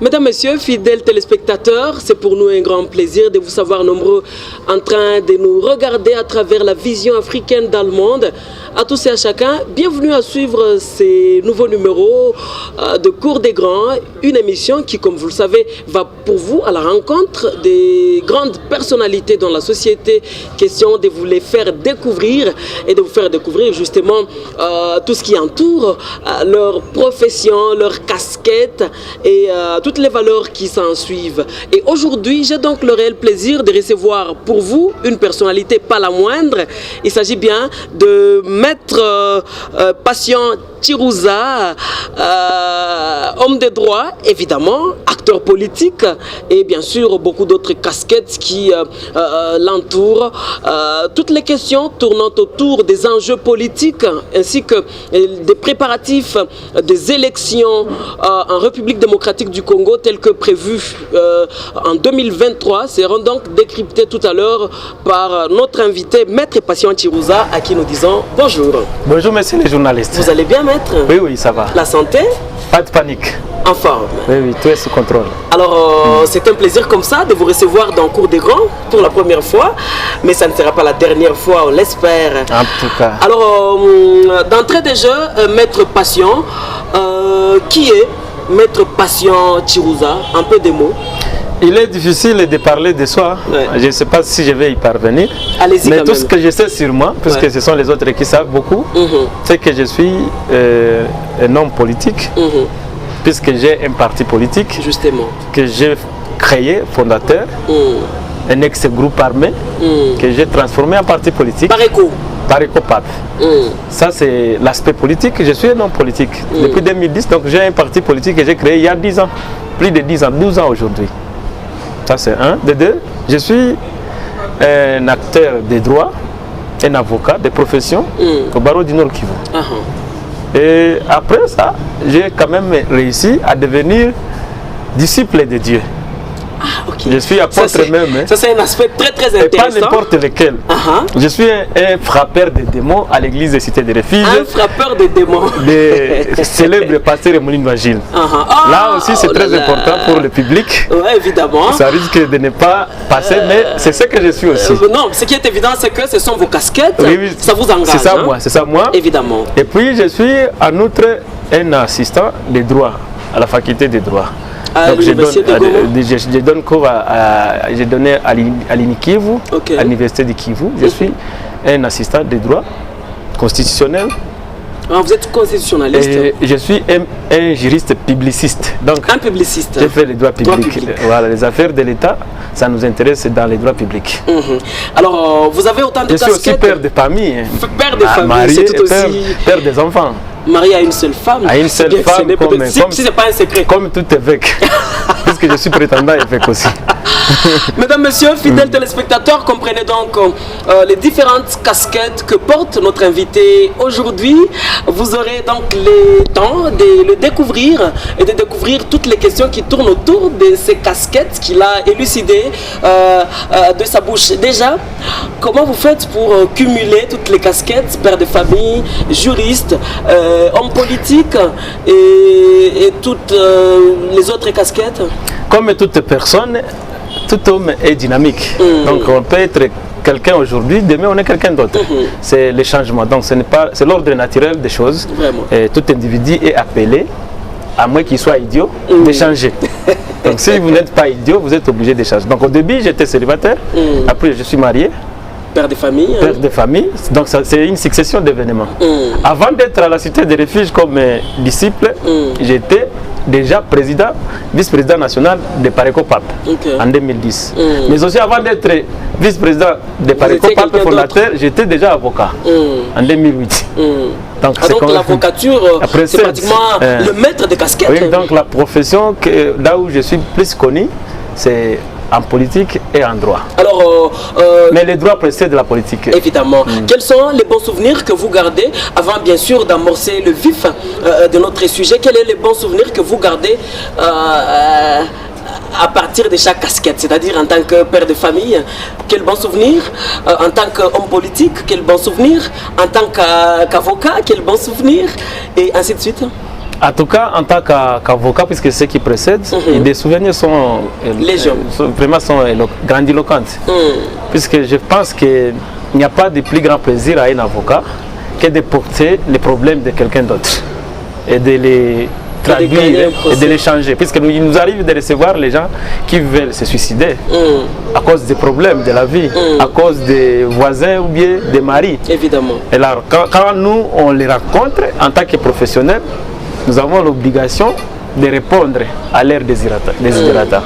Mesdames, Messieurs, fidèles téléspectateurs, c'est pour nous un grand plaisir de vous savoir nombreux en train de nous regarder à travers la vision africaine dans le monde. À tous et à chacun, bienvenue à suivre ces nouveaux numéros de Cours des Grands, une émission qui, comme vous le savez, va pour vous à la rencontre des grandes personnalités dans la société. Question de vous les faire découvrir et de vous faire découvrir justement tout ce qui entoure leur profession, leur casquette et toutes les valeurs qui s'en suivent. Et aujourd'hui, j'ai donc le réel plaisir de recevoir pour vous une personnalité pas la moindre. Il s'agit bien de Maître Patient Chirouza, homme de droit, évidemment, acteur politique et bien sûr beaucoup d'autres casquettes qui l'entourent. Toutes les questions tournant autour des enjeux politiques ainsi que des préparatifs des élections en République démocratique du Congo telles que prévues en 2023 seront donc décryptées tout à l'heure par notre invité Maître Patient Chirouza à qui nous disons bonjour. Bonjour messieurs les journalistes. Vous allez bien Maître? Oui, oui, ça va. La santé? Pas de panique. En forme. Oui, oui, tout est sous contrôle. Alors, c'est un plaisir comme ça de vous recevoir dans Cours des Grands pour la première fois, mais ça ne sera pas la dernière fois, on l'espère. En tout cas. Alors, d'entrée de jeu, Maître Patient, qui est Maître Patient Chirouza? Un peu des mots. Il est difficile de parler de soi. Ouais. Je ne sais pas si je vais y parvenir. Allez-y. Mais tout ce que je sais sur moi, puisque ce sont les autres qui savent beaucoup, c'est que je suis un homme politique, puisque j'ai un parti politique que j'ai créé, fondateur, un ex-groupe armé que j'ai transformé en parti politique. Pareco Pape. Ça c'est l'aspect politique. Je suis un homme politique depuis 2010, donc j'ai un parti politique que j'ai créé il y a 10 ans, plus de 10 ans, 12 ans aujourd'hui. Ça c'est un. De deux, je suis un acteur de droit, un avocat de profession au barreau du Nord Kivu. Et après ça, j'ai quand même réussi à devenir disciple de Dieu. Ah, okay. Je suis apôtre même. Ça c'est un aspect très intéressant. Et pas n'importe lequel. Je suis un frappeur de démons à l'église de Cité de Refuge. Un frappeur de démons. Le célèbre pasteur Moulin Vagile. Là aussi c'est très important pour le public. Oui, évidemment. Ça risque de ne pas passer, mais c'est ce que je suis aussi. Non, ce qui est évident c'est que ce sont vos casquettes. Oui, ça vous engage. C'est ça moi. Évidemment. Et puis je suis en outre un assistant de droit à la faculté de droit. Donc je donne cours j'ai donné à l'INIKIVU, à l'université de Kivu. Je suis un assistant de droit constitutionnel. Vous êtes constitutionnaliste? Et je suis un juriste publiciste. Donc, un publiciste. Je fais les droits publics. Voilà, les affaires de l'État, ça nous intéresse dans les droits publics. Alors, vous avez autant de casquettes. Je suis aussi père de famille. Père de famille, marié, c'est tout aussi. Père des enfants. Marié à une seule femme. À une seule femme, si ce n'est pas un secret. Comme tout évêque. Puisque je suis prétendant évêque aussi. Mesdames, Messieurs, fidèles téléspectateurs, comprenez donc les différentes casquettes que porte notre invité aujourd'hui. Vous aurez donc le temps de le découvrir et de découvrir toutes les questions qui tournent autour de ces casquettes qu'il a élucidées de sa bouche. Déjà, comment vous faites pour cumuler toutes les casquettes, père de famille, juriste, homme politique et toutes les autres casquettes? Comme toute personne, tout homme est dynamique. Donc on peut être quelqu'un aujourd'hui, demain on est quelqu'un d'autre. C'est le changement. Donc c'est l'ordre naturel des choses. Et tout individu est appelé, à moins qu'il soit idiot, de changer. Donc si vous n'êtes pas idiot, vous êtes obligé de changer. Donc au début j'étais célibataire, après je suis marié. Père de famille. Père de famille, donc c'est une succession d'événements. Avant d'être à la Cité des Refuges comme disciple, j'étais déjà vice-président national de Pareco Pape en 2010. Mais aussi avant d'être vice-président de Pareco Pape fondateur, j'étais déjà avocat en 2008. Donc l'avocature, c'est pratiquement le maître de casquette. Oui, donc la profession là où je suis plus connu, c'est en politique et en droit. Alors, mais les droits précèdent la politique. Évidemment. Quels sont les bons souvenirs que vous gardez avant, bien sûr, d'amorcer le vif de notre sujet? Quels sont les bons souvenirs que vous gardez à partir de chaque casquette, c'est-à-dire en tant que père de famille, quel bon souvenir, en tant qu'homme politique, quel bon souvenir, en tant qu'avocat, quel bon souvenir, et ainsi de suite? En tout cas, en tant qu'avocat, puisque c'est ce qui précède, des souvenirs sont grandiloquentes. Puisque je pense qu'il n'y a pas de plus grand plaisir à un avocat que de porter les problèmes de quelqu'un d'autre et de les traduire et de les changer. Puisqu'il nous arrive de recevoir les gens qui veulent se suicider à cause des problèmes de la vie, à cause des voisins ou bien des maris. Évidemment. Et là, quand nous, on les rencontre en tant que professionnels, nous avons l'obligation de répondre à leurs desiderata.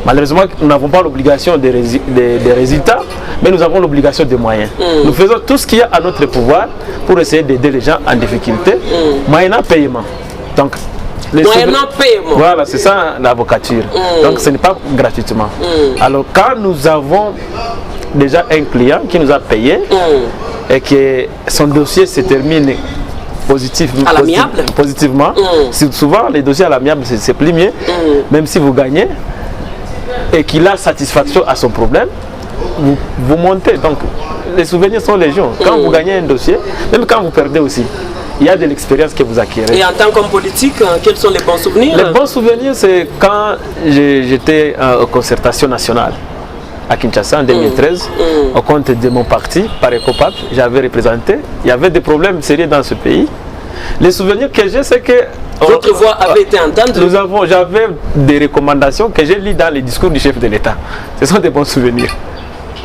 Malheureusement, nous n'avons pas l'obligation des résultats, mais nous avons l'obligation des moyens. Nous faisons tout ce qu'il y a à notre pouvoir pour essayer d'aider les gens en difficulté, moyennant paiement. Donc, paiement. Voilà, c'est ça l'avocature. Donc, ce n'est pas gratuitement. Alors, quand nous avons déjà un client qui nous a payé et que son dossier se termine positivement. Souvent, les dossiers à l'amiable, c'est plus mieux, même si vous gagnez, et qu'il a satisfaction à son problème, vous montez. Donc, les souvenirs sont légion. Quand vous gagnez un dossier, même quand vous perdez aussi, il y a de l'expérience que vous acquérez. Et en tant qu'homme politique, quels sont les bons souvenirs? Les bons souvenirs, c'est quand j'étais aux concertations nationales à Kinshasa en 2013, au compte de mon parti, par ECOPAP, j'avais représenté. Il y avait des problèmes sérieux dans ce pays. Les souvenirs que j'ai, c'est que votre voix avait été entendue. J'avais des recommandations que j'ai lues dans les discours du chef de l'État. Ce sont des bons souvenirs.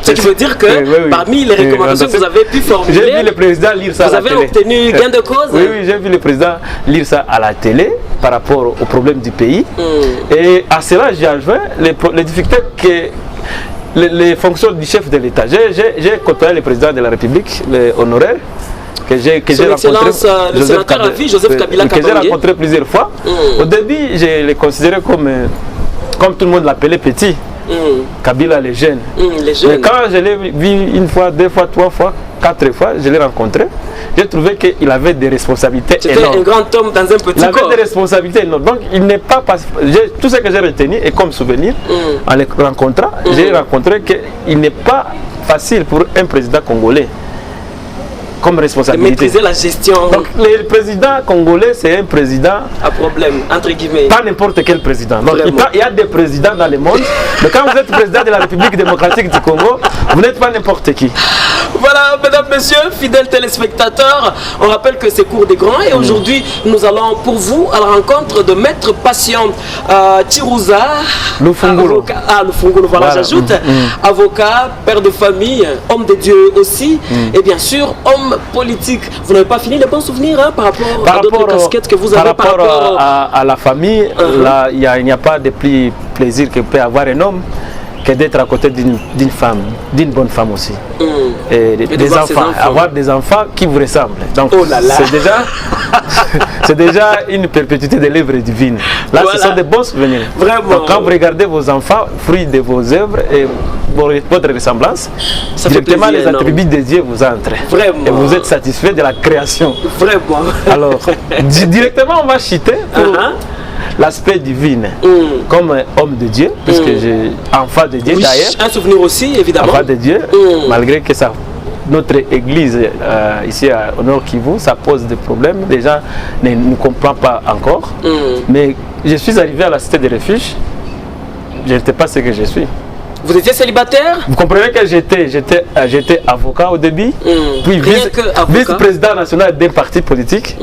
Ce qui veut dire que parmi les recommandations que vous avez pu formuler, j'ai vu le président lire ça à la télé. Vous avez obtenu gain de cause? Oui, j'ai vu le président lire ça à la télé par rapport aux problèmes du pays. Et à cela, j'ai adjoint les difficultés que les fonctions du chef de l'État. J'ai côtoyé le président de la République, l'honoraire, que j'ai rencontré, le sénateur à vie, Joseph Kabila que j'ai rencontré plusieurs fois. Au début, je le considérais comme tout le monde l'appelait petit. Kabila, les jeunes. Mais quand je l'ai vu une fois, deux fois, trois fois, quatre fois, je l'ai rencontré, j'ai trouvé qu'il avait des responsabilités énormes. C'était un grand homme dans un petit corps. Il avait des responsabilités énormes. Donc, il n'est pas tout ce que j'ai retenu et comme souvenir, en le rencontrant, j'ai rencontré qu'il n'est pas facile pour un président congolais comme responsabilité. De maîtriser la gestion. Donc, le président congolais, c'est un président à problème, entre guillemets. Pas n'importe quel président. Donc, il y a des présidents dans le monde, mais quand vous êtes président de la République démocratique du Congo, vous n'êtes pas n'importe qui. Voilà, mesdames, messieurs, fidèles téléspectateurs, on rappelle que c'est Cours des Grands et aujourd'hui, nous allons pour vous à la rencontre de Maître Patient Chirouza. Lufungulu. Lufungulu, voilà. J'ajoute. Avocat, père de famille, homme de Dieu aussi, et bien sûr, homme politique. Vous n'avez pas fini les bons souvenirs par rapport à d'autres casquettes que vous avez par rapport à la famille, là, il n'y a pas de plus plaisir que peut avoir un homme que d'être à côté d'une femme, d'une bonne femme aussi. Et des enfants, avoir des enfants qui vous ressemblent. Donc c'est déjà une perpétuité de l'œuvre divine. Là, ce sont des bons souvenirs. Vraiment. Donc, quand vous regardez vos enfants, fruits de vos œuvres et votre ressemblance, directement les attributs de Dieu vous entrent. Vraiment. Et vous êtes satisfait de la création. Vraiment. Alors, directement, on va chuter pour l'aspect divin, comme homme de Dieu, puisque j'ai enfant de Dieu d'ailleurs. Un souvenir aussi, évidemment. Enfant de Dieu, malgré que notre église ici au Nord Kivu, ça pose des problèmes. Les gens ne comprennent pas encore. Mais je suis arrivé à la cité de refuge, je n'étais pas ce que je suis. Vous étiez célibataire? Vous comprenez que j'étais avocat au début, puis vice-président national d'un parti politique.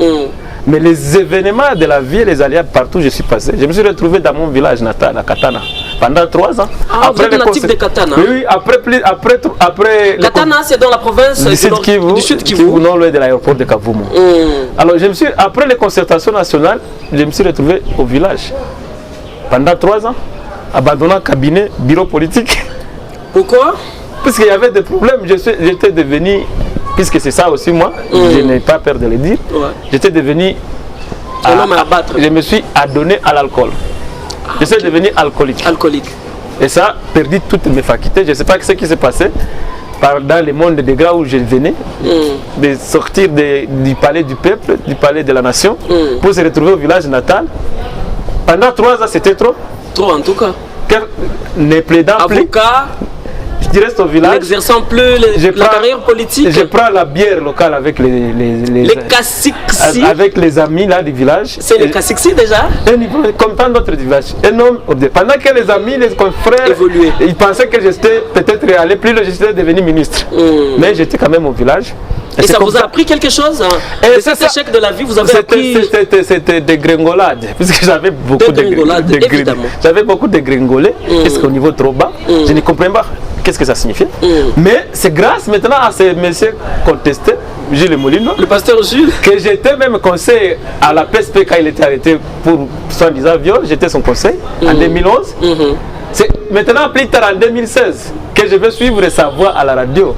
Mais les événements de la vie et les alliés partout où je suis passé, je me suis retrouvé dans mon village natal, à Katana, pendant 3 ans. Ah, vous êtes natif de Katana? Oui, après Katana, c'est dans la province du Sud Kivu, non loin de l'aéroport de Kavumu. Alors, après les concertations nationales, je me suis retrouvé au village pendant 3 ans, abandonnant cabinet, bureau politique. Pourquoi? Parce qu'il y avait des problèmes, j'étais devenu... Puisque c'est ça aussi moi, je n'ai pas peur de le dire, j'étais devenu un homme à abattre. Je me suis adonné à l'alcool. Je suis devenu alcoolique. Et ça a perdu toutes mes facultés. Je ne sais pas ce qui s'est passé dans le monde des grands où je venais, de sortir du palais du peuple, du palais de la nation, pour se retrouver au village natal. Pendant 3 ans, c'était trop. Trop en tout cas. Ne plaidant plus. Avocat. Je reste au village. N'exerçant plus la carrière politique. Je prends la bière locale avec les Kassiksi. Avec les amis là du village. C'est les Kassiksi déjà. Comme tant d'autres villages. Un homme, pendant que les amis, les confrères, ils pensaient que j'étais peut-être allé plus loin, j'étais devenu ministre. Mais j'étais quand même au village. Et ça vous a appris quelque chose de cet échec de la vie, vous avez appris... C'était des gringolades, puisque j'avais beaucoup de gringolades, évidemment. J'avais beaucoup de gringolés, parce qu'au niveau trop bas, je ne comprenais pas qu'est-ce que ça signifiait. Mais c'est grâce maintenant à ces messieurs contestés, Gilles Molino, le pasteur Jules, que j'étais même conseiller à la PSP quand il était arrêté pour soi-disant viol, j'étais son conseil en 2011. C'est maintenant plus tard en 2016 que je vais suivre sa voix à la radio.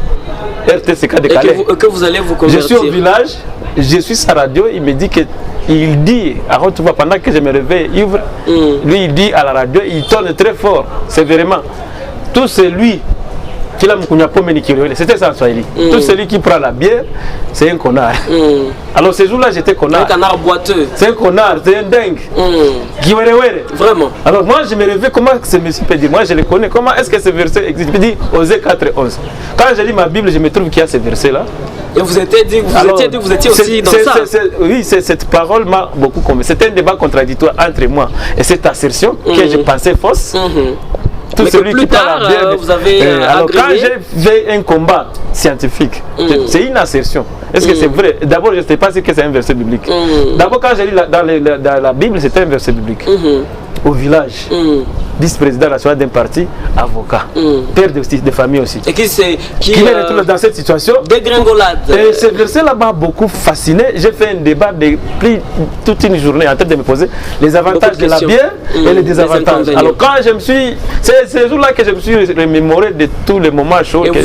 RTCK de Calais. Et que vous allez vous convertir. Je suis au village, je suis sa radio, il me dit que il dit, alors tu vois, pendant que je me réveille ivre, lui il dit à la radio, il tourne très fort, sévèrement. Tout c'est lui qui l'a c'était ça en Swahili. Tout celui qui prend la bière, c'est un connard. Alors ce jour-là, j'étais connard. Un canard boiteux. C'est un connard, c'est un dingue. Vraiment. Alors moi, je me réveille, comment ce monsieur peut dire? Moi, je le connais. Comment est-ce que ce verset existe? Il dit Osée 4:11. Quand je lis ma Bible, je me trouve qu'il y a ce verset-là. Et vous étiez dit, vous étiez aussi dans ça. Oui, cette parole m'a beaucoup convaincu. C'était un débat contradictoire entre moi et cette assertion que je pensais fausse. Tout mais celui plus qui tard, vous avez alors quand j'ai fait un combat scientifique, c'est une assertion. Est-ce que c'est vrai? D'abord, je ne sais pas si c'est un verset biblique. D'abord, quand j'ai lu dans la Bible, c'était un verset biblique. Au village, vice-président national d'un parti, avocat, père de famille aussi. Et qui me retrouve dans cette situation. Dégringolade. Et ce verset-là m'a beaucoup fasciné. J'ai fait un débat de toute une journée en train de me poser les avantages de la bière et les désavantages. Alors quand je me suis... C'est ce jour-là que je me suis remémoré de tous les moments chauds que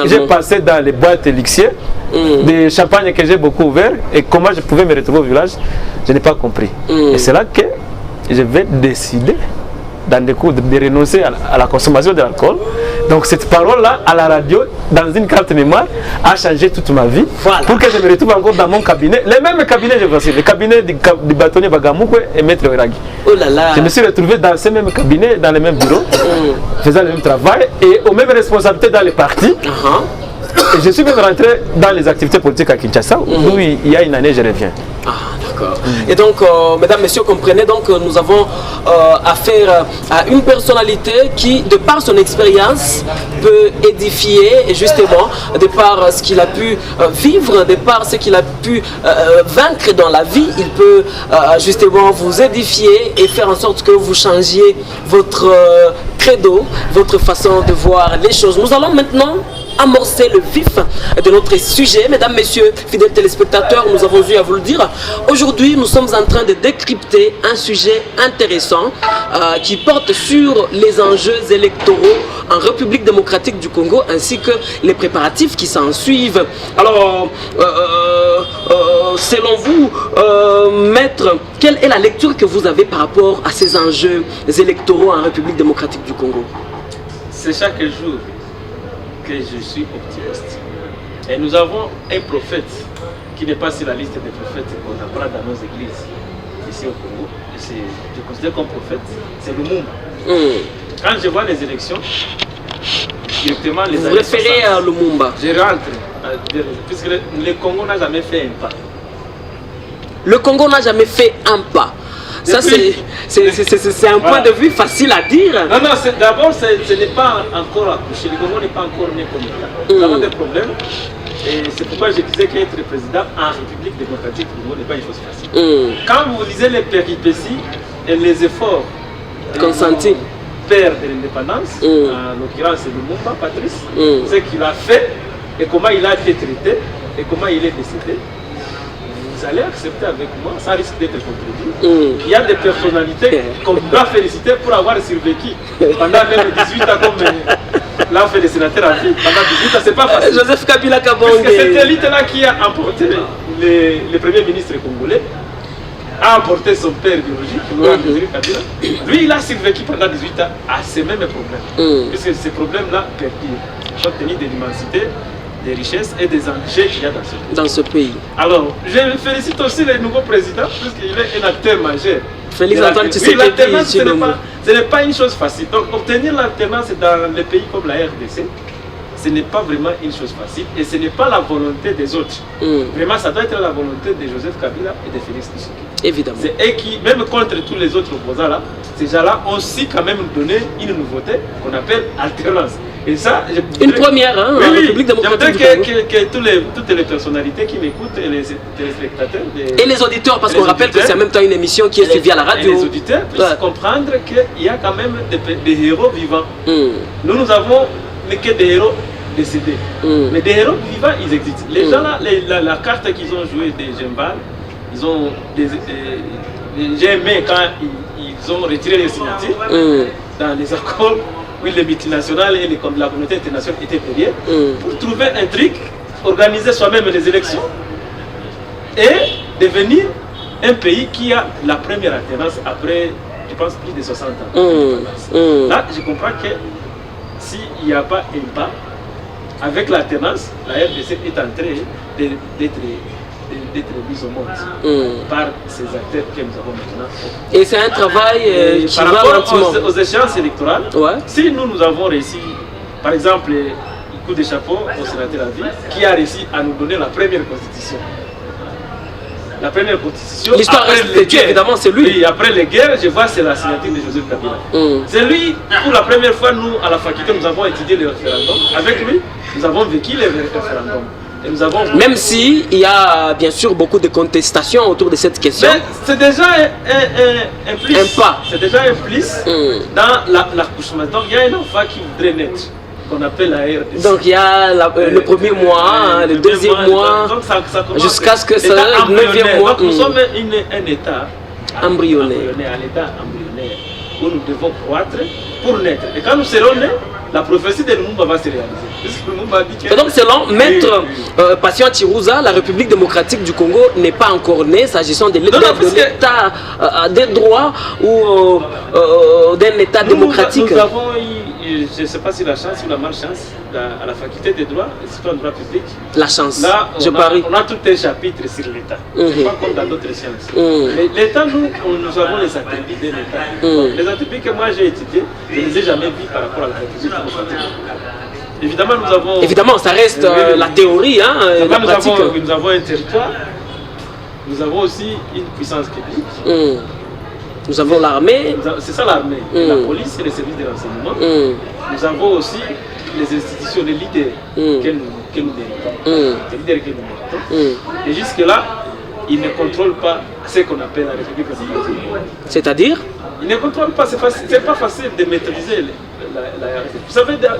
j'ai passé dans les boîtes élixiers, des champagnes que j'ai beaucoup ouvert et comment je pouvais me retrouver au village, je n'ai pas compris. Et c'est là que je vais décider dans des cours de renoncer à la consommation de l'alcool. Donc cette parole-là, à la radio, dans une carte mémoire, a changé toute ma vie. Voilà. Pour que je me retrouve encore dans mon cabinet. Les mêmes cabinets, je vois, le cabinet du bâtonnier Bagamoukwe et Maître Weragi. Oh là là. Je me suis retrouvé dans ces mêmes cabinets, dans les mêmes bureaux, faisant le même travail et aux mêmes responsabilités dans les partis. Et je suis même rentré dans les activités politiques à Kinshasa, où il y a une année, je reviens. Ah, d'accord. Et donc, mesdames, messieurs, comprenez, donc nous avons affaire à une personnalité qui, de par son expérience, peut édifier, et justement, de par ce qu'il a pu vivre, de par ce qu'il a pu vaincre dans la vie, il peut justement vous édifier et faire en sorte que vous changiez votre credo, votre façon de voir les choses. Nous allons maintenant amorcer le vif de notre sujet. Mesdames, messieurs, fidèles téléspectateurs, nous avons eu à vous le dire. Aujourd'hui, nous sommes en train de décrypter un sujet intéressant qui porte sur les enjeux électoraux en République démocratique du Congo ainsi que les préparatifs qui s'en suivent. Alors, selon vous, maître, quelle est la lecture que vous avez par rapport à ces enjeux électoraux en République démocratique du Congo? C'est chaque jour que je suis optimiste. Et nous avons un prophète qui n'est pas sur la liste des prophètes qu'on apprend dans nos églises ici au Congo. Je considère comme prophète, c'est Lumumba. Quand je vois les élections, directement les vous référez à Lumumba? Je rentre, puisque le Congo n'a jamais fait un pas. Le Congo n'a jamais fait un pas. Ça, c'est un point de vue facile à dire. Non, non, d'abord, ce n'est pas encore accouché. Le Congo n'est pas encore né comme État. Nous avons des problèmes. Et c'est pourquoi je disais qu'être président en République démocratique du Congo n'est pas une chose facile. Quand vous lisez les péripéties et les efforts consentis, père de l'indépendance, en l'occurrence c'est Lumumba, Patrice, ce qu'il a fait et comment il a été traité et comment il est décédé, vous allez accepter avec moi, ça risque d'être contredit. Il y a des personnalités qu'on doit féliciter pour avoir survécu pendant même 18 ans comme l'a fait le sénateur à vie. Pendant 18 ans, c'est pas facile. Joseph Kabila Kabonge. Parce que cette élite-là qui a emporté le premier ministre congolais a emporté son père biologique, Kabila. Lui, il a survécu pendant 18 ans à ces mêmes problèmes. Puisque ces problèmes-là perdurent, compte tenu de l'immensité, des richesses et des enjeux qu'il y a dans ce pays. Alors, je félicite aussi le nouveau président, puisqu'il est un acteur majeur. Félix Antoine Tshisekedi. L'alternance, ce n'est pas une chose facile. Donc, obtenir l'alternance dans les pays comme la RDC, ce n'est pas vraiment une chose facile et ce n'est pas la volonté des autres. Vraiment, ça doit être la volonté de Joseph Kabila et de Félix Tshisekedi. Évidemment. C'est eux qui, même contre tous les autres opposants là, ces gens-là ont aussi quand même donné une nouveauté qu'on appelle alternance. Et ça, une première, hein, en République démocratique du Congo. Que toutes les personnalités qui m'écoutent et les téléspectateurs et les auditeurs, parce qu'on rappelle que c'est en même temps une émission qui est suivie à la radio. Et les auditeurs puissent comprendre qu'il y a quand même des héros vivants. Nous avons que des héros décédés. Mais des héros vivants, ils existent. Les gens là, la carte qu'ils ont jouée des Gembal, ils ont j'ai aimé quand ils ont retiré les signatures dans les accords où les multinationales et la communauté internationale étaient derrière pour trouver un truc, organiser soi-même les élections et devenir un pays qui a la première alternance après, je pense, plus de 60 ans. Là, je comprends que s'il n'y a pas un pas, avec l'alternance, la RDC est en train d'être mise au monde par ces acteurs que nous avons maintenant. Et c'est un travail qui par va rapport aux échéances électorales, si nous avons réussi, par exemple, le coup de chapeau au sénateur Avi, qui a réussi à nous donner la première constitution. La première constitution. L'histoire reste évidemment, c'est lui. Oui, après les guerres, je vois c'est la signature de Joseph Kabila. C'est lui, pour la première fois, nous, à la faculté, nous avons étudié le référendum. Avec lui, nous avons vécu les référendums. Et nous avons... Même s'il y a bien sûr beaucoup de contestations autour de cette question. C'est déjà un plus. Un pas. C'est déjà un plus dans l'accouchement. Donc il y a un enfant qui voudrait naître, qu'on appelle la RDC. Donc il y a le premier mois, le deuxième mois, jusqu'à ce que ça le 9e mois. Donc nous sommes un État embryonnaire. Un État embryonnaire où nous devons croître pour naître. Et quand nous serons nés, la prophétie de Lumumba va se réaliser. Et donc selon Maître Patient Chirouza, la République démocratique du Congo n'est pas encore née s'agissant de l'État des droits ou d'un État démocratique. Nous avons eu, je ne sais pas si la chance ou la malchance, à la faculté des droits, et droit public. La chance, là, je parie. On a tout un chapitre sur l'État. C'est pas comme dans d'autres sciences. L'État, nous avons les attributs de l'État. Les attributs que moi j'ai étudiés, je ne les ai jamais vus par rapport à la République démocratique. Évidemment, nous avons... Évidemment, ça reste la théorie, hein, la pratique. Nous avons un territoire, nous avons aussi une puissance publique. Nous avons l'armée. C'est ça l'armée, la police et les services de renseignement. Nous avons aussi les institutions, les leaders que nous méritons. Les leaders que nous méritons. Et jusque-là, ils ne contrôlent pas ce qu'on appelle la République démocratique. C'est-à-dire? Ils ne contrôlent pas, c'est pas facile de maîtriser la RDC. Vous savez, dans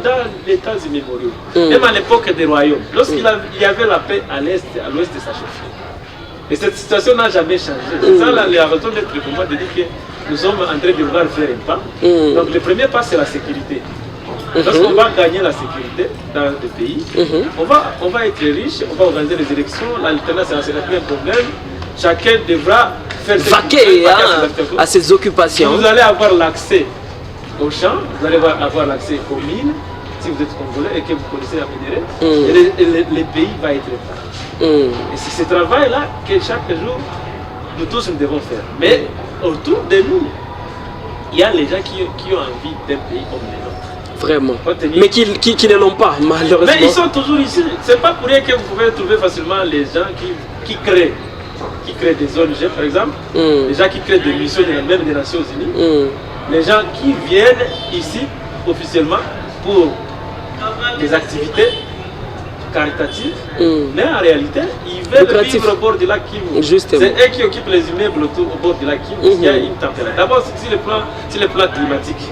les temps immémoriaux, même à l'époque des royaumes, lorsqu'il y avait la paix à l'est, à l'ouest, ça chauffait. Et cette situation n'a jamais changé. C'est ça la raison d'être pour moi de dire que nous sommes en train de vouloir faire un pas. Donc le premier pas, c'est la sécurité. Lorsqu'on va gagner la sécurité dans le pays, on va être riche, on va organiser les élections, l'alternance c'est plus un problème. Chacun devra faire vaquer à ses occupations. Vous allez avoir l'accès aux champs, vous allez avoir l'accès aux mines, si vous êtes congolais et que vous connaissez la minerai, et le pays va être épargné. Et c'est ce travail-là que chaque jour, nous tous nous devons faire. Mais autour de nous, il y a les gens qui ont envie d'un pays comme le nôtre. Vraiment. Mais qui ne l'ont pas, malheureusement. Mais ils sont toujours ici. C'est pas pour rien que vous pouvez trouver facilement les gens qui créent des ONG, par exemple, les gens qui créent des missions même des Nations Unies, les gens qui viennent ici officiellement pour des activités caritatives, mais en réalité, ils veulent vivre au bord du lac Kivu. C'est eux qui occupent les immeubles autour au bord du lac Kivu. Il y a une température. D'abord, sur le plan climatique.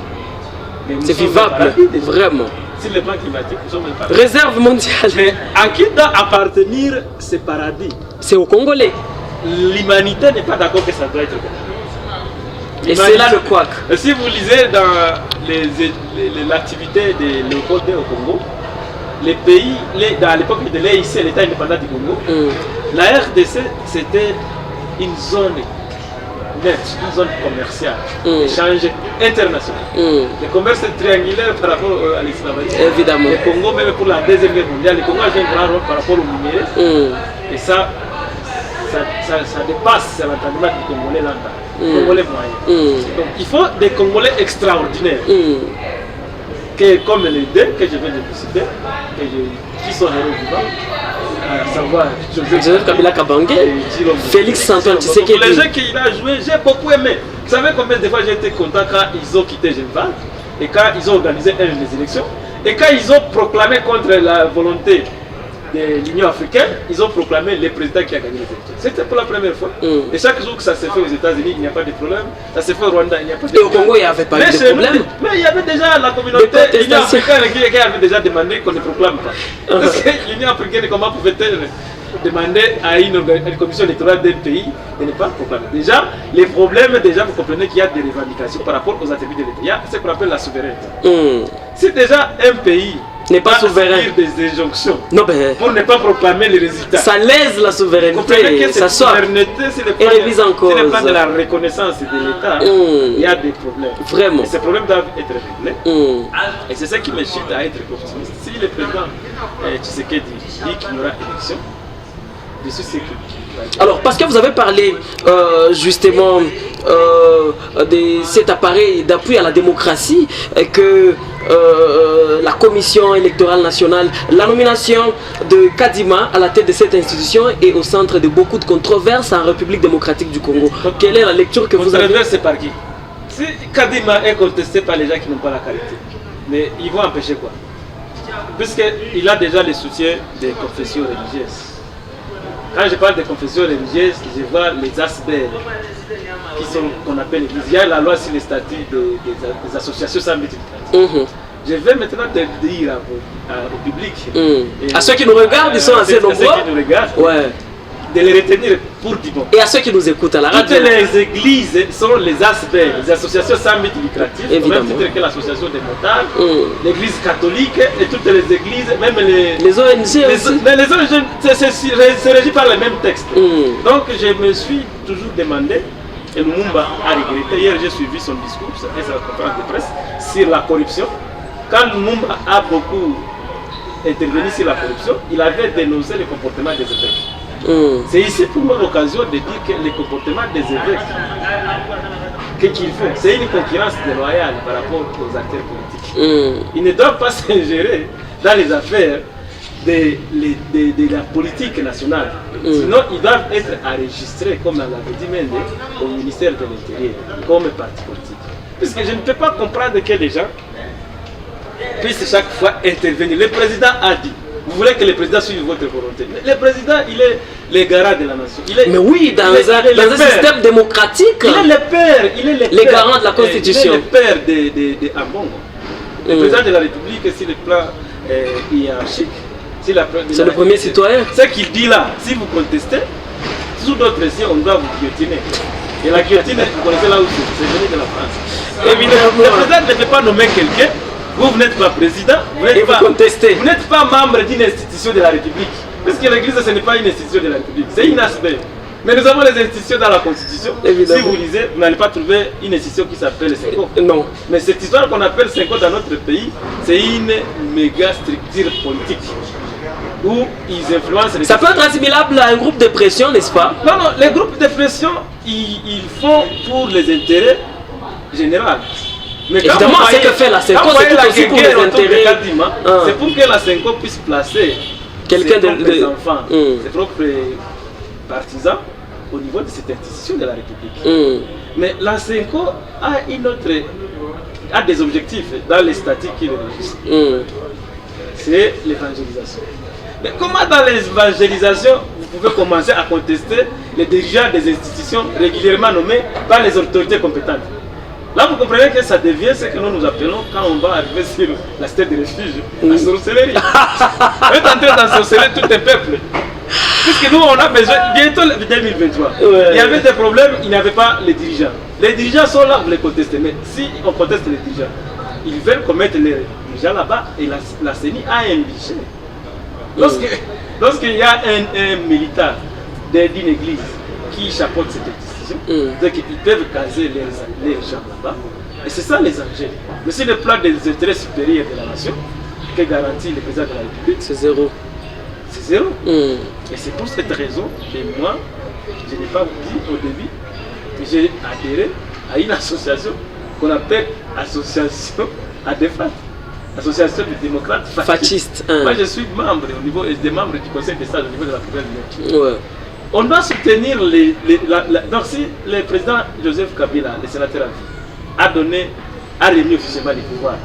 C'est vivable, vraiment. Sur le plan climatique, nous sommes un réserve mondiale. Mais à qui doit appartenir ce paradis? C'est aux Congolais. L'humanité n'est pas d'accord que ça doit être comme ça. Et c'est là le couac. Si vous lisez dans l'activité de Léopold II au Congo, les pays, dans l'époque de l'EIC, l'État indépendant du Congo, la RDC c'était une zone net, une zone commerciale, échange international. Le commerce est triangulaire par rapport à l'esclavagisme. Évidemment. Le Congo, même pour la Deuxième Guerre mondiale, le Congo a joué un grand rôle par rapport au numérique. Et ça dépasse l'entendement du Congolais lambda, Congolais moyen. Donc il faut des Congolais extraordinaires, comme les deux que je viens de citer, qui sont héros vivants, à savoir Joseph Kabila Kabange, Félix Antoine Tshisekedi. Les jeux qu'il a joué, j'ai beaucoup aimé. Vous savez combien de fois j'ai été content quand ils ont quitté Genval et quand ils ont organisé les élections et quand ils ont proclamé contre la volonté de l'Union africaine, ils ont proclamé le président qui a gagné les élections. C'était pour la première fois. Et chaque jour que ça s'est fait aux États-Unis, il n'y a pas de problème. Ça s'est fait au Rwanda, il n'y a pas de problème. Et au Congo, il n'y avait pas de problème. Mais il y avait déjà la communauté l'Union africaine qui avait déjà demandé qu'on ne proclame pas. Parce que l'Union africaine, comment pouvait-elle demander à une commission électorale d'un pays de ne pas proclamer? Déjà, les problèmes, déjà, vous comprenez qu'il y a des revendications par rapport aux attributs de l'État. Il y a ce qu'on appelle la souveraineté. Si déjà un pays n'est pas souverain, des injonctions pour ne pas proclamer les résultats, ça lèse la souveraineté, ça sort et révise en cause. Si le plan de la reconnaissance de l'État, il y a des problèmes. Vraiment. Et ces problèmes doivent être réglés. Et c'est ça qui me chute à être optimiste. Si le président Tshisekedi dit qu'il y aura élection, je suis sûr que... Alors, parce que vous avez parlé justement de cet appareil d'appui à la démocratie, que la commission électorale nationale, la nomination de Kadima à la tête de cette institution est au centre de beaucoup de controverses en République démocratique du Congo. Quelle est la lecture que vous avez? C'est par qui? Si Kadima est contesté par les gens qui n'ont pas la qualité, mais ils vont empêcher quoi? Puisqu'il a déjà le soutien des confessions religieuses. Quand je parle de confessions religieuses, je vois les aspects qui sont qu'on appelle l'église. Il y a la loi sur les statuts des associations sans but lucratif. Je vais maintenant te dire au public, à ceux qui nous regardent, ils sont assez nombreux, qui nous regardent, de les retenir pour du bon. Et à ceux qui nous écoutent à la radio. Toutes les églises sont les aspects, les associations sans but lucratif, au même titre que l'association des motards, l'église catholique et toutes les églises, même les ONG aussi. Les ONG, c'est régi par les mêmes textes. Donc je me suis toujours demandé, et Lumumba a regretté, hier j'ai suivi son discours et sa conférence de presse sur la corruption. Quand Lumumba a beaucoup intervenu sur la corruption, il avait dénoncé le comportement des évêques. C'est ici pour moi l'occasion de dire que le comportement des évêques qu'ils font, c'est une concurrence déloyale par rapport aux acteurs politiques. Ils ne doivent pas s'ingérer dans les affaires de la politique nationale. Sinon, ils doivent être enregistrés, comme l'avait dit Mende, au ministère de l'Intérieur, comme parti politique. Parce que je ne peux pas comprendre que les gens puissent chaque fois intervenir. Le président a dit. Vous voulez que le président suive votre volonté. Le président, il est le garant de la nation. Mais oui, dans un système démocratique, il est le père, le garant de la Constitution. Il est le père de Ambongo. Le président de la République, sur le plan hiérarchique, c'est le premier citoyen. Ce qu'il dit là, si vous contestez, sous d'autres signes, on doit vous guillotiner. Et la guillotine, vous connaissez là où c'est venu de la France. Évidemment, le président ne peut pas nommer quelqu'un. Vous n'êtes pas président, vous n'êtes pas membre d'une institution de la République. Parce que l'église, ce n'est pas une institution de la République, c'est une aspect. Mais nous avons les institutions dans la Constitution. Évidemment. Si vous lisez, vous n'allez pas trouver une institution qui s'appelle SENCO. Non. Mais cette histoire qu'on appelle SENCO dans notre pays, c'est une méga structure politique. Où ils influencent les... Ça peut être assimilable à un groupe de pression, n'est-ce pas? Non, non, les groupes de pression, ils font pour les intérêts généraux. Mais évidemment, ce que fait la SENCO, c'est aussi pour les intérêts. C'est pour que la SENCO puisse placer quelqu'un de enfants, ses propres partisans, au niveau de cette institution de la République. Mais la SENCO a des objectifs dans les statuts qui le régissent. C'est l'évangélisation. Mais comment dans l'évangélisation, vous pouvez commencer à contester les dirigeants des institutions régulièrement nommés par les autorités compétentes? Là, vous comprenez que ça devient ce que nous appelons, quand on va arriver sur la cité de refuge, la sorcellerie. On est en train d'ensorceler tout un peuple. Puisque nous, on a besoin, bientôt 2023, il y avait des problèmes, il n'y avait pas les dirigeants. Les dirigeants sont là, vous les contestez. Mais si on conteste les dirigeants, ils veulent commettre les dirigeants là-bas et la CENI a un budget. Lorsqu'il y a un militant d'une église qui chapeaute cette église, décision. Donc ils peuvent caser les gens là-bas. Et c'est ça les enjeux. Mais sur le plan des intérêts supérieurs de la nation, que garantit le président de la République, c'est zéro. C'est zéro. Et c'est pour cette raison que moi, je n'ai pas dit au début que j'ai adhéré à une association qu'on appelle Association à défendre. Association des démocrates fascistes. Moi je suis membre au niveau des membres du Conseil d'État au niveau de la première. On doit soutenir donc si le président Joseph Kabila, le sénateur a remis officiellement les pouvoirs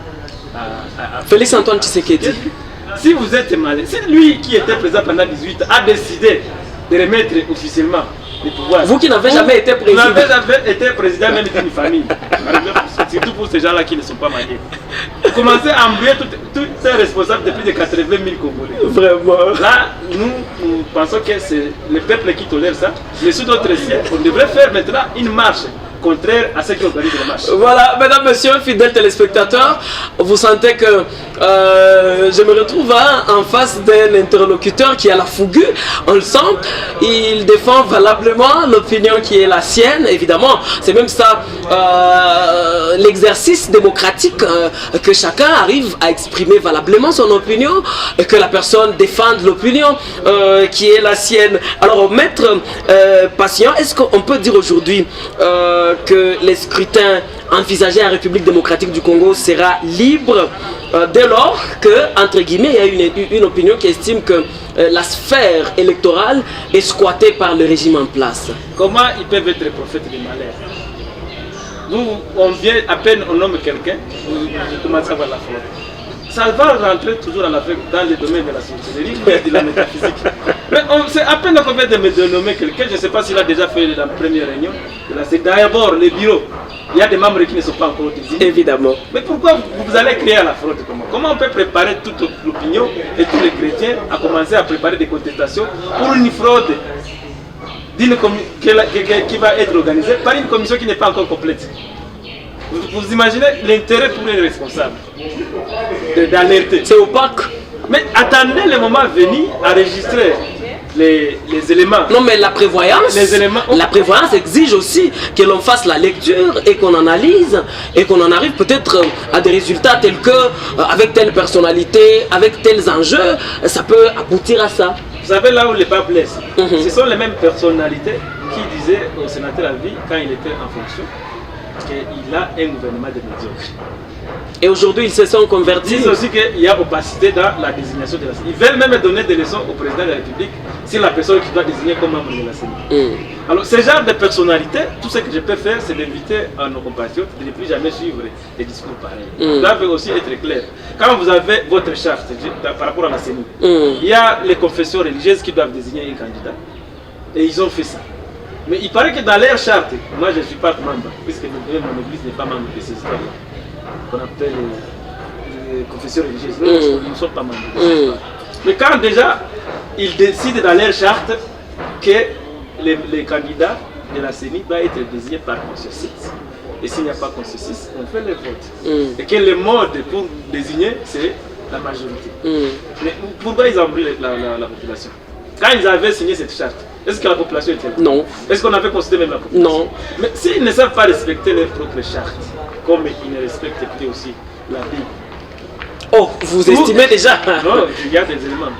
à Félix Antoine Tshisekedi. Si vous êtes malade, si lui qui était président pendant 18 ans a décidé de remettre officiellement les pouvoirs. Vous qui n'avez jamais été président. Vous n'avez jamais été président même d'une famille. Surtout pour ces gens-là qui ne sont pas mariés. Vous commencez à embrouiller tous ces responsables de plus de 80 000 Congolais. Vraiment. Là, nous pensons que c'est le peuple qui tolère ça. Mais sous d'autres cieux, on devrait faire maintenant une marche contraire à ce qui organise la marche. Voilà, mesdames, messieurs, fidèles téléspectateurs, vous sentez que je me retrouve en face d'un interlocuteur qui a la fougue, on le sent, il défend valablement l'opinion qui est la sienne, évidemment, c'est même ça l'exercice démocratique, que chacun arrive à exprimer valablement son opinion, et que la personne défende l'opinion qui est la sienne. Alors, maître Patient, est-ce qu'on peut dire aujourd'hui que les scrutins envisagés en République démocratique du Congo sera libre dès lors que, entre guillemets, il y a une opinion qui estime que la sphère électorale est squattée par le régime en place? Comment ils peuvent être prophètes du malheur? Nous, on vient, à peine on nomme quelqu'un, vous commencez à voir la fraude. Ça va rentrer toujours dans le domaine de la sorcellerie et de la métaphysique. Mais c'est à peine qu'on vient de me nommer quelqu'un, je ne sais pas s'il a déjà fait la première réunion. C'est d'abord les bureaux. Il y a des membres qui ne sont pas encore désignés. Évidemment. Mais pourquoi vous allez créer la fraude? Comment on peut préparer toute l'opinion et tous les chrétiens à commencer à préparer des contestations pour une fraude qui va être organisée par une commission qui n'est pas encore complète? Vous imaginez l'intérêt pour les responsables d'alerter. C'est opaque. Mais attendez le moment venu à enregistrer les éléments. Non, mais la prévoyance, la prévoyance exige aussi que l'on fasse la lecture et qu'on analyse et qu'on en arrive peut-être à des résultats tels que, avec telle personnalité, avec tels enjeux, ça peut aboutir à ça. Vous savez là où les bas blessent, ce sont les mêmes personnalités qui disaient au sénateur à vie, quand il était en fonction, qu'il a un gouvernement de médiocre. Et aujourd'hui, ils se sont convertis. Ils disent aussi qu'il y a opacité dans la désignation de la CENI. Ils veulent même donner des leçons au président de la République sur la personne qui doit désigner comme membre de la CENI. Alors, ce genre de personnalité, tout ce que je peux faire, c'est d'inviter à nos compatriotes de ne plus jamais suivre des discours pareils. Ils doivent aussi être clairs. Quand vous avez votre charte par rapport à la CENI, il y a les confessions religieuses qui doivent désigner un candidat. Et ils ont fait ça. Mais il paraît que dans leur charte, moi je ne suis pas membre, puisque mon église n'est pas membre de ces histoires-là, qu'on appelle les confessions religieuses. Nous ne sommes pas membres. Mais quand déjà, ils décident dans leur charte que les candidats de la CENI doivent être désignés par consensus. Et s'il n'y a pas consensus, on fait le vote. Et que le mode pour désigner, c'est la majorité. Mais pourquoi ils embrouillent la population? Quand ils avaient signé cette charte, est-ce que la population était là? Non. Est-ce qu'on avait considéré même la population? Non. Mais s'ils ne savent pas respecter leur propre charte, comme ils ne respectent plus aussi la Bible. Oh, vous estimez déjà? Non, il y a des éléments.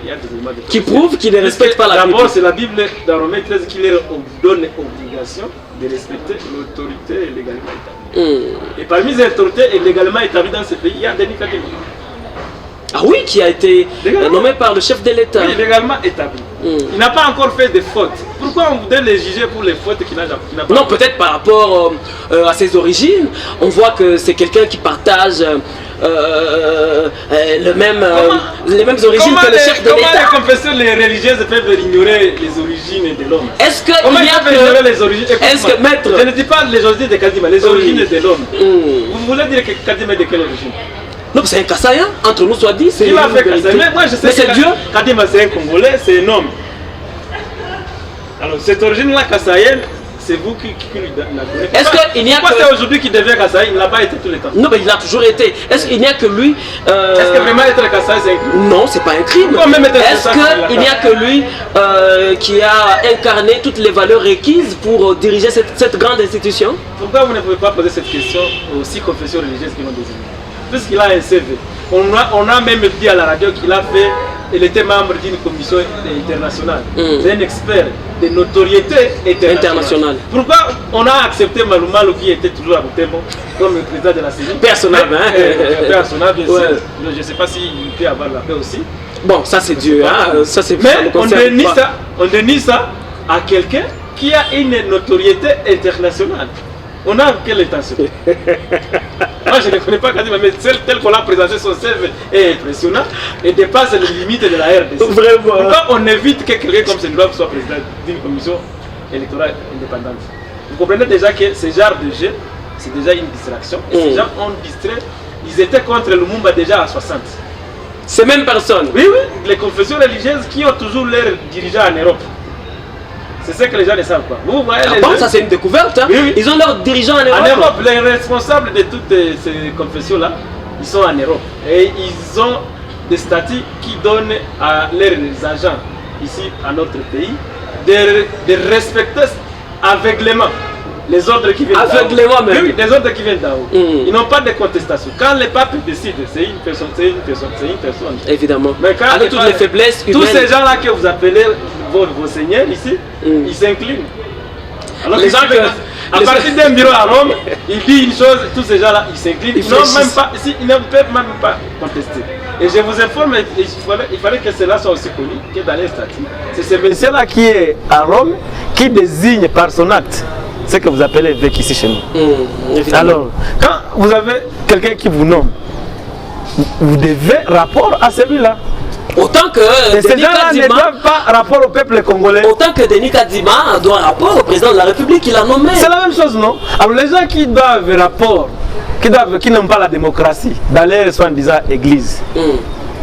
Qui prouvent qu'ils ne respectent pas la Bible. D'abord, c'est la Bible dans Romains 13 qui leur donne obligation de respecter l'autorité légalement établie. Et parmi les autorités légalement établies dans ce pays, il y a Denis Kadima. Ah oui, qui a été nommé par le chef de l'État. Oui, légalement établi. Il n'a pas encore fait de fautes. Pourquoi on voudrait les juger pour les fautes qu'il n'a pas? Non, peut-être par rapport à ses origines. On voit que c'est quelqu'un qui partage les mêmes origines que le chef de l'État. Comment les confessions religieuses peuvent ignorer les origines de l'homme? Est-ce que comment ils peuvent ignorer les origines? Est-ce que maître... Je ne dis pas les origines de Kadima, les origines de l'homme. Vous voulez dire que Kadima est de quelle origine? Non, c'est un Kassaïen, entre nous soit dit. Il a fait Kassaïen, mais moi je sais que Dieu. Kadima c'est un Congolais, c'est un homme. Alors cette origine-là, Kassaïenne, c'est vous qui lui la donnez. Est-ce qu'il n'y a que... c'est aujourd'hui qu'il devient Kassaï, il n'a pas été tout le temps. Non, mais il a toujours été. Est-ce qu'il n'y a que lui Est-ce que vraiment être Kassaï, c'est un crime? Non, c'est pas un crime. Est-ce qu'il n'y a que lui qui a incarné toutes les valeurs requises pour diriger cette grande institution? Pourquoi vous ne pouvez pas poser cette question aux 6 confessions religieuses qui l'ont désigné? Puisqu'il a un CV. On a même dit à la radio qu'il a fait, il était membre d'une commission internationale. C'est un expert de notoriété internationale. Pourquoi on a accepté Malumalu qui était toujours à Butembo comme le président de la CENI? Personnable, hein? Personnable, bien sûr. Je ne sais pas s'il peut avoir la paix aussi. Bon, ça c'est Dieu, hein? Ça, mais on dénie ça à quelqu'un qui a une notoriété internationale. On a quelle intention? Moi je ne connais pas Kadima, mais tel qu'on l'a présenté, son CV est impressionnant et dépasse les limites de la RDC. Vraiment. Pourquoi on évite que quelqu'un comme Senilov soit président d'une commission électorale indépendante? Vous comprenez déjà que ce genre de jeu, c'est déjà une distraction. Et ces gens ont distrait, ils étaient contre Lumumba déjà à 60. Ces mêmes personnes? Oui, les confessions religieuses qui ont toujours leurs dirigeants en Europe. C'est ce que les gens ne savent pas. Vous voyez les gens, ça c'est une découverte. Hein? Oui. Ils ont leurs dirigeants en Europe. En Europe, les responsables de toutes ces confessions-là, ils sont en Europe. Et ils ont des statuts qui donnent à leurs agents ici, à notre pays, de respecter aveuglément les ordres qui viennent d'en haut. Aveuglément même. Oui, les ordres qui viennent d'en haut. Ils n'ont pas de contestation. Quand le pape décide, c'est une personne, c'est une personne, c'est une personne. Évidemment. Mais quand avec toutes les faiblesses humaines. Tous ces gens-là que vous appelez vos seigneurs ici, ils s'inclinent. Alors les gens à partir d'un bureau à Rome, il dit une chose, tous ces gens-là, ils s'inclinent. Ils ne peuvent même pas contester. Et je vous informe, il fallait que cela soit aussi connu, que dans les statuts, c'est ce monsieur-là qui est à Rome, qui désigne par son acte ce que vous appelez évêque ici chez nous. Alors, quand vous avez quelqu'un qui vous nomme, vous devez rapport à celui-là. Autant que Denis Kadima ne doivent pas rapport au peuple congolais. Autant que Denis Kadima doit rapport au président de la République qu'il a nommé. C'est la même chose, non? Alors les gens qui doivent rapport, qui n'ont pas la démocratie dans leur soi-disant église,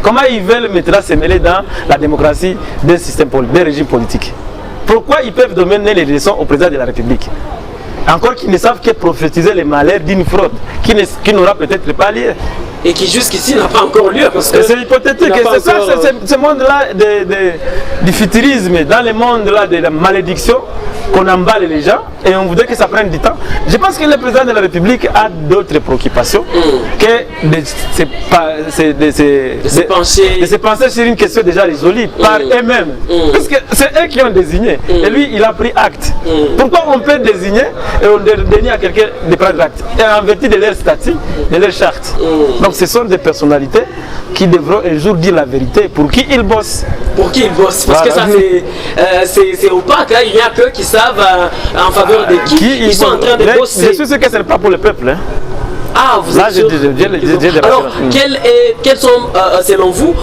comment ils veulent maintenant se mêler dans la démocratie d'un système politique, d'un régime politique? Pourquoi ils peuvent donner les leçons au président de la République? Encore qu'ils ne savent que prophétiser les malheurs d'une fraude qui n'aura peut-être pas lieu. Et qui jusqu'ici n'a pas encore lieu. Parce que c'est hypothétique. C'est ça, ce monde-là du futurisme, dans le monde-là de la malédiction, qu'on emballe les gens et on voudrait que ça prenne du temps. Je pense que le président de la République a d'autres préoccupations que de se pencher sur une question déjà résolue par eux-mêmes. Parce que c'est eux qui ont désigné. Et lui, il a pris acte. Pourquoi on peut désigner et on dénie à quelqu'un de prendre acte? Et en vertu de leur statut, de leur charte. Donc ce sont des personnalités qui devront un jour dire la vérité. Pour qui ils bossent? Pour qui ils bossent? Parce que ça c'est opaque. Hein? Il n'y a que qui savent en faveur de qui ils sont en train de bosser. Je suis sûr que ce n'est pas pour le peuple. Hein? Ah, vous êtes sûr? Alors, quels sont, selon vous,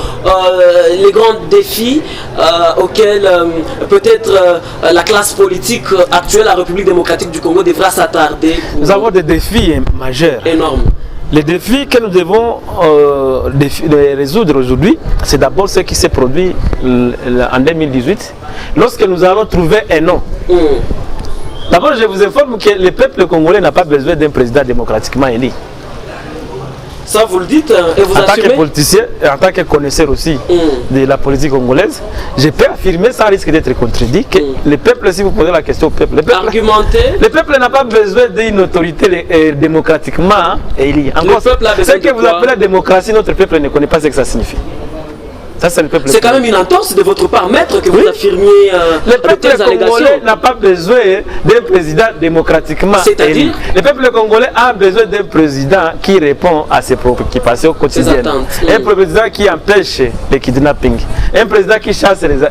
les grands défis auxquels peut-être la classe politique actuelle, la République démocratique du Congo, devra s'attarder? Nous avons des défis majeurs. Énormes. Les défis que nous devons résoudre aujourd'hui, c'est d'abord ce qui s'est produit en 2018, lorsque nous avons trouvé un nom. D'abord, je vous informe que le peuple congolais n'a pas besoin d'un président démocratiquement élu. Ça, vous le dites et vous assumez? En tant que politicien et en tant que connaisseur aussi de la politique congolaise, je peux affirmer, sans risque d'être contredit, que le peuple, si vous posez la question au peuple, le peuple n'a pas besoin d'une autorité démocratiquement élue. Encore, ce que vous appelez la démocratie, notre peuple ne connaît pas ce que ça signifie. C'est quand même une intense de votre part, maître, que vous affirmiez le peuple congolais n'a pas besoin d'un président démocratiquement élu. Le peuple congolais a besoin d'un président qui répond à ses préoccupations quotidiennes. Un président qui empêche le kidnapping. Un président qui chasse les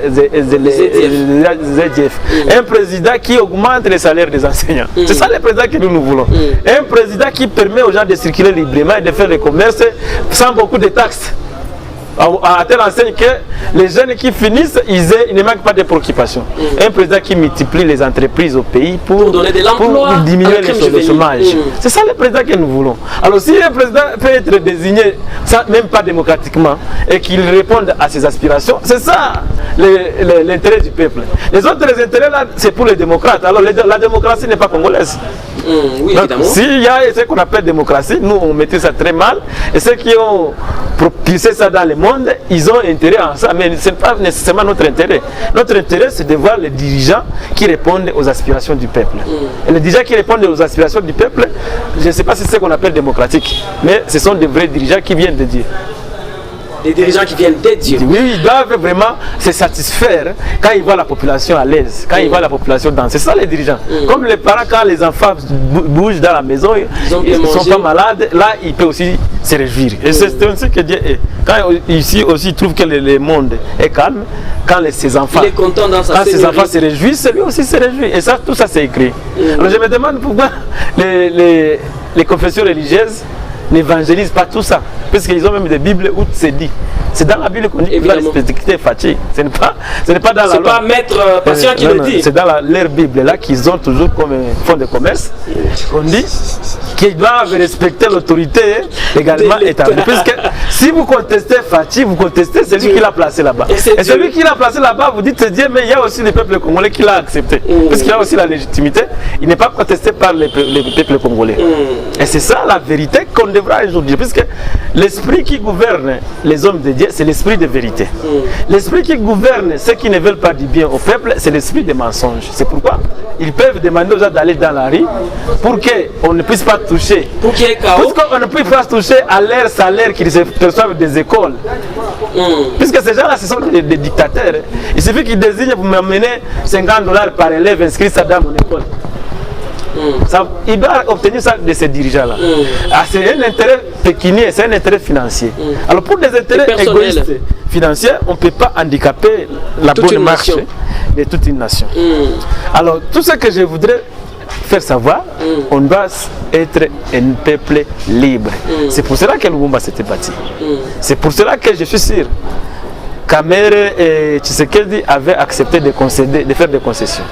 EDF. Un président qui augmente les salaires des enseignants. C'est ça le président que nous voulons. Un président qui permet aux gens de circuler librement et de faire le commerce sans beaucoup de taxes. À telle enseigne que les jeunes qui finissent, ils ne manquent pas de préoccupations. Un président qui multiplie les entreprises au pays pour donner de l'emploi, pour diminuer le chômage. C'est ça le président que nous voulons. Alors si le président peut être désigné, ça, même pas démocratiquement, et qu'il réponde à ses aspirations, c'est ça l'intérêt du peuple. Les autres intérêts là, c'est pour les démocrates. Alors la démocratie n'est pas congolaise. Oui, évidemment. S'il y a ce qu'on appelle démocratie, nous on maîtrise ça très mal, et ceux qui ont propulsé ça dans le monde, ils ont intérêt à ça, mais ce n'est pas nécessairement notre intérêt. Notre intérêt, c'est de voir les dirigeants qui répondent aux aspirations du peuple. Et les dirigeants qui répondent aux aspirations du peuple, je ne sais pas si c'est ce qu'on appelle démocratique, mais ce sont des vrais dirigeants qui viennent de Dieu. Des dirigeants qui viennent des dieux. Oui, ils doivent vraiment se satisfaire quand ils voient la population à l'aise, quand ils voient la population danser. C'est ça les dirigeants. Comme les parents, quand les enfants bougent dans la maison, ils ne sont pas malades, là ils peuvent aussi se réjouir. Et c'est ainsi que Dieu est. Quand ici aussi il trouve que le monde est calme, quand ses enfants, il est content dans sa ses enfants se réjouissent, lui aussi se réjouit. Et ça, tout ça c'est écrit. Alors je me demande pourquoi les confessions religieuses n'évangélisent pas tout ça, parce qu'ils ont même des Bibles où c'est dit. C'est dans la Bible qu'on dit qu'il va respecter Fatih. Ce n'est pas dans la loi. C'est pas Maître Patient qui le dit. C'est dans leur Bible là qu'ils ont toujours comme fonds de commerce. On dit qu'ils doivent respecter l'autorité légalement établie. Parce que si vous contestez Fatih, vous contestez celui qui l'a placé là-bas. Et celui qui l'a placé là-bas, vous dites c'est Dieu, mais il y a aussi le peuple congolais qui l'a accepté. Parce qu'il a aussi la légitimité. Il n'est pas contesté par le peuple congolais. Et c'est ça la vérité qu'on devra un jour dire. Puisque l'esprit qui gouverne les hommes de Dieu, c'est l'esprit de vérité. L'esprit qui gouverne ceux qui ne veulent pas du bien au peuple, c'est l'esprit des mensonges. C'est pourquoi ils peuvent demander aux gens d'aller dans la rue pour qu'on ne puisse pas toucher. Pour qu'il y ait chaos. Pour qu'on ne puisse pas toucher à leur salaire qu'ils perçoivent des écoles. Puisque ces gens-là, ce sont des dictateurs. Il suffit qu'ils désignent pour m'amener $50 par élève inscrit ça dans mon école. Ça, il doit obtenir ça de ces dirigeants-là. C'est un intérêt pécuniaire, c'est un intérêt financier. Alors pour des intérêts égoïstes financiers, on ne peut pas handicaper la bonne marche de toute une nation. Alors tout ce que je voudrais faire savoir, on doit être un peuple libre. C'est pour cela que Lumumba s'était bâti. C'est pour cela que je suis sûr Kamere et Tshisekedi avaient accepté de faire des concessions.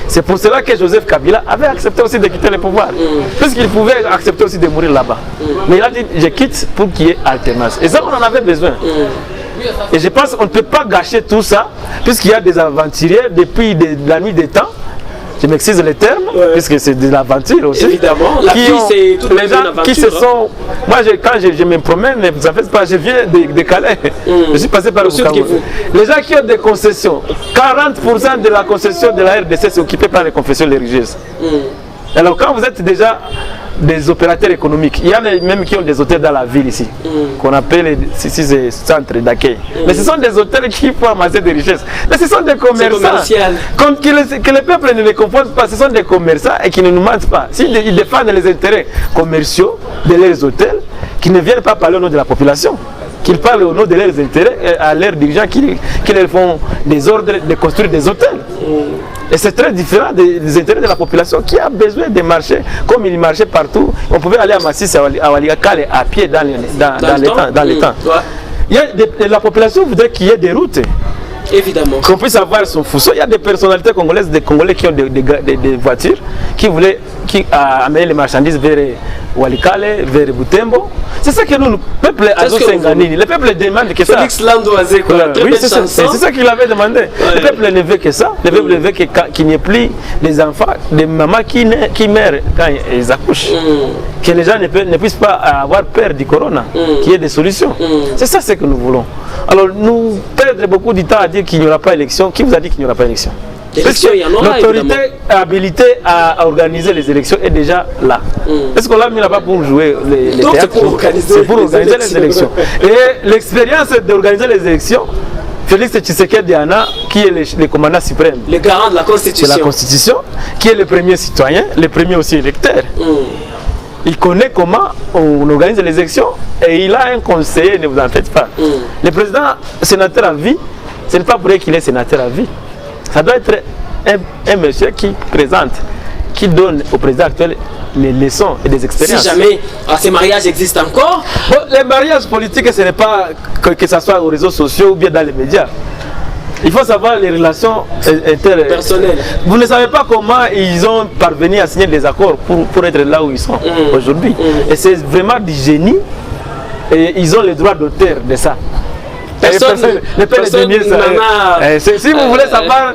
C'est pour cela que Joseph Kabila avait accepté aussi de quitter le pouvoir. Puisqu'il pouvait accepter aussi de mourir là-bas. Mais il a dit, je quitte pour qu'il y ait alternance. Et ça, on en avait besoin. Et je pense qu'on ne peut pas gâcher tout ça, puisqu'il y a des aventuriers depuis la nuit des temps. Je m'excuse le terme, puisque c'est de l'aventure aussi. Évidemment, la vie c'est tout les gens qui se sont... Moi, quand je me promène, vous savez pas, je viens de Calais. Je suis passé par le Bukavu. Les gens qui ont des concessions, 40% de la concession de la RDC c'est occupé par les confessions religieuses. Alors quand vous êtes déjà des opérateurs économiques, il y en a même qui ont des hôtels dans la ville ici, qu'on appelle ces centres d'accueil. Mais ce sont des hôtels qui font amasser des richesses. Mais ce sont des commerçants. Que le peuple ne les confond pas, ce sont des commerçants et qui ne nous mentent pas. S'ils défendent les intérêts commerciaux de leurs hôtels, qu'ils ne viennent pas parler au nom de la population. Qu'ils parlent au nom de leurs intérêts à leurs dirigeants qui leur font des ordres de construire des hôtels. Et c'est très différent des intérêts de la population qui a besoin de marcher comme il marchait partout. On pouvait aller à Massis, à Walikale à pied dans les temps. La population voudrait qu'il y ait des routes. Évidemment. Qu'on puisse avoir son fuseau. Il y a des personnalités congolaises, des Congolais qui ont des voitures, qui amener les marchandises vers Walikale, vers Butembo. C'est ça que nous, le peuple a Senganini. Le peuple demande que ça. Félix Landoisé, quoi. Oui, c'est ça qu'il avait demandé. Le peuple ne veut que ça. Le peuple veut qu'il n'y ait plus des enfants, des mamans qui meurent quand ils accouchent. Que les gens ne puissent pas avoir peur du corona, qu'il y ait des solutions. C'est ça ce que nous voulons. Alors nous perdons beaucoup de temps à dire qu'il n'y aura pas d'élection. Qui vous a dit qu'il n'y aura pas d'élection? L'autorité habilitée à organiser les élections est déjà là. Est-ce qu'on l'a mis là-bas pour jouer les théâtres? C'est pour organiser les élections. Et l'expérience d'organiser les élections, Félix Tshisekedi Diana, qui est le commandant suprême, le garant de la Constitution, de la Constitution, qui est le premier citoyen, le premier aussi électeur. Il connaît comment on organise les élections et il a un conseiller, ne vous en faites pas. Le président sénateur à vie, ce n'est pas pour qu'il est sénateur à vie. Ça doit être un monsieur qui présente, qui donne au président actuel les leçons et des expériences. Si jamais ces mariages existent encore. Bon, les mariages politiques, ce n'est pas que ce soit aux réseaux sociaux ou bien dans les médias. Il faut savoir les relations personnelles. Vous ne savez pas comment ils ont parvenu à signer des accords pour être là où ils sont aujourd'hui. Et c'est vraiment du génie. Et ils ont le droit d'auteur de ça. Personne ne peut les dénier ça. Si vous voulez savoir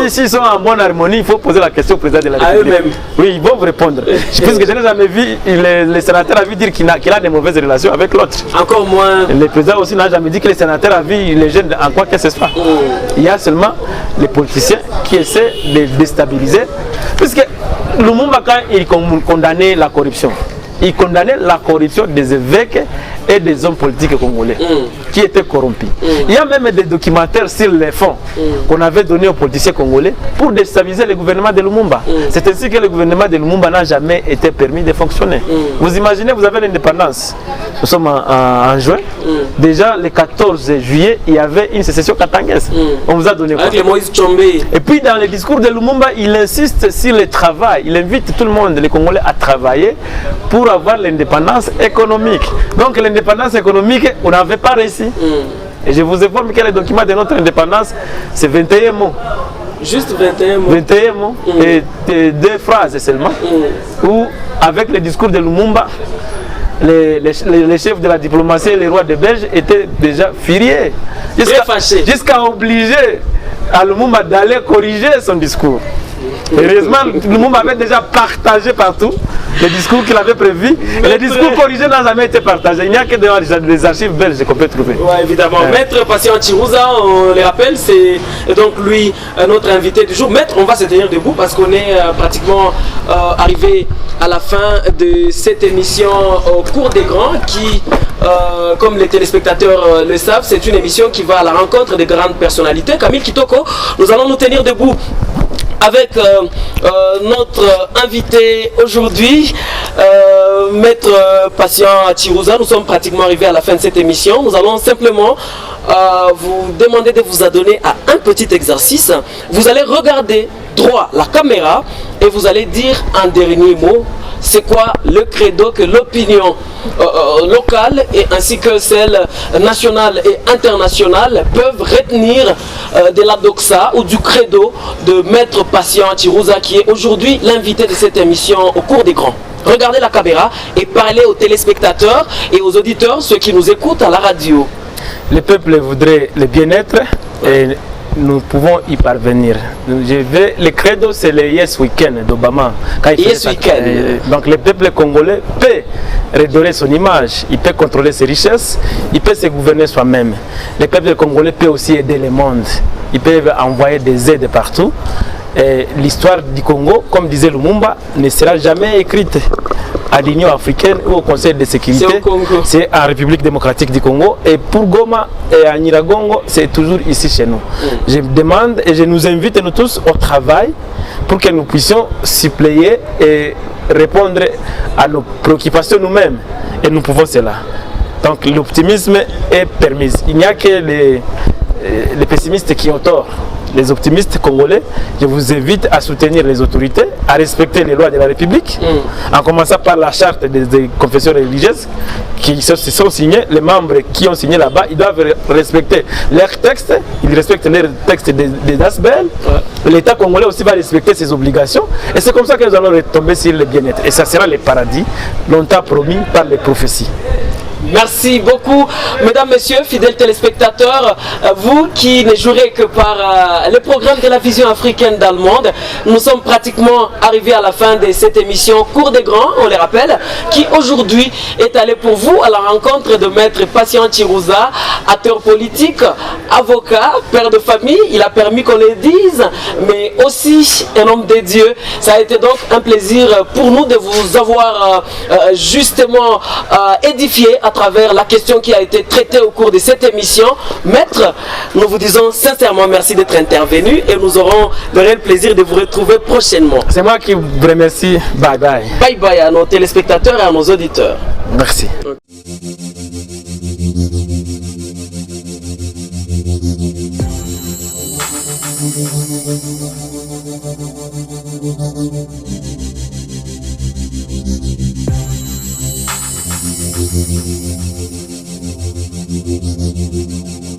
s'ils sont en bonne harmonie, il faut poser la question au président de la République. À eux-mêmes. Oui, ils vont vous répondre. Puisque je n'ai jamais vu le sénateur a vu dire qu'il a de mauvaises relations avec l'autre. Encore moins. Le président aussi n'a jamais dit que le sénateur a vu les jeunes en quoi que ce soit. Il y a seulement les politiciens qui essaient de déstabiliser. Puisque Lumumba, quand il condamnait la corruption, il condamnait la corruption des évêques et des hommes politiques congolais qui étaient corrompus. Il y a même des documentaires sur les fonds qu'on avait donnés aux politiciens congolais pour déstabiliser le gouvernement de Lumumba. C'est ainsi que le gouvernement de Lumumba n'a jamais été permis de fonctionner. Vous imaginez, vous avez l'indépendance. Nous sommes en juin. Déjà, le 14 juillet, il y avait une sécession katangaise. On vous a donné quoi? Avec les Moïse Tchombé. Et puis, dans le discours de Lumumba, il insiste sur le travail. Il invite tout le monde, les Congolais, à travailler pour avoir l'indépendance économique. Donc, l'indépendance économique, on n'avait pas réussi. Et je vous informe que le document de notre indépendance, c'est 21 mots. Juste 21 mots. 21 mots et 2 phrases seulement. Où, avec le discours de Lumumba, les chefs de la diplomatie et les rois de Belge étaient déjà furieux. Jusqu'à obliger à Lumumba d'aller corriger son discours. Heureusement, Lumumba avait déjà partagé partout le discours qu'il avait prévu. Et le discours corrigé n'a jamais été partagé. Il n'y a que des archives belges qu'on peut trouver. Oui, évidemment. Maître Patient Chirouza, on le rappelle, c'est donc lui notre invité du jour. Maître, on va se tenir debout parce qu'on est pratiquement arrivé à la fin de cette émission au cours des grands qui, comme les téléspectateurs le savent, c'est une émission qui va à la rencontre des grandes personnalités. Camille Kitoko, nous allons nous tenir debout avec notre invité aujourd'hui, Maître Patient Chirouza. Nous sommes pratiquement arrivés à la fin de cette émission. Nous allons simplement vous demander de vous adonner à un petit exercice. Vous allez regarder droit la caméra et vous allez dire un dernier mot. C'est quoi le credo que l'opinion locale et ainsi que celle nationale et internationale peuvent retenir de la doxa ou du credo de Maître Patient Chirouza qui est aujourd'hui l'invité de cette émission au cours des grands. Regardez la caméra et parlez aux téléspectateurs et aux auditeurs, ceux qui nous écoutent à la radio. Le peuple voudrait le bien-être et nous pouvons y parvenir. Le credo, c'est le Yes Weekend d'Obama. Yes Weekend. Donc le peuple congolais peut redorer son image, il peut contrôler ses richesses, il peut se gouverner soi-même. Le peuple congolais peut aussi aider le monde. Ils peuvent envoyer des aides partout. L'histoire du Congo, comme disait Lumumba, ne sera jamais écrite à l'Union africaine ou au Conseil de sécurité. C'est en République démocratique du Congo. Et pour Goma et à Nyiragongo, c'est toujours ici chez nous. Je demande et je nous invite nous tous au travail pour que nous puissions suppléer et répondre à nos préoccupations nous-mêmes. Et nous pouvons cela. Donc l'optimisme est permis. Il n'y a que les pessimistes qui ont tort. Les optimistes congolais, je vous invite à soutenir les autorités, à respecter les lois de la République, en commençant par la charte des confessions religieuses qui se sont signées. Les membres qui ont signé là-bas, ils doivent respecter leurs textes, ils respectent leurs textes des ASBEL. L'État congolais aussi va respecter ses obligations. Et c'est comme ça que nous allons retomber sur le bien-être. Et ça sera le paradis, longtemps promis par les prophéties. Merci beaucoup, mesdames, messieurs, fidèles téléspectateurs, vous qui ne jouerez que par le programme de la vision africaine dans le monde. Nous sommes pratiquement arrivés à la fin de cette émission Cours des Grands, on les rappelle, qui aujourd'hui est allé pour vous à la rencontre de Maître Patient Chirouza, acteur politique, avocat, père de famille. Il a permis qu'on le dise, mais aussi un homme de Dieu. Ça a été donc un plaisir pour nous de vous avoir justement édifié à travers la question qui a été traitée au cours de cette émission. Maître, nous vous disons sincèrement merci d'être intervenu et nous aurons le réel plaisir de vous retrouver prochainement. C'est moi qui vous remercie. Bye bye. Bye bye à nos téléspectateurs et à nos auditeurs. Merci. Okay.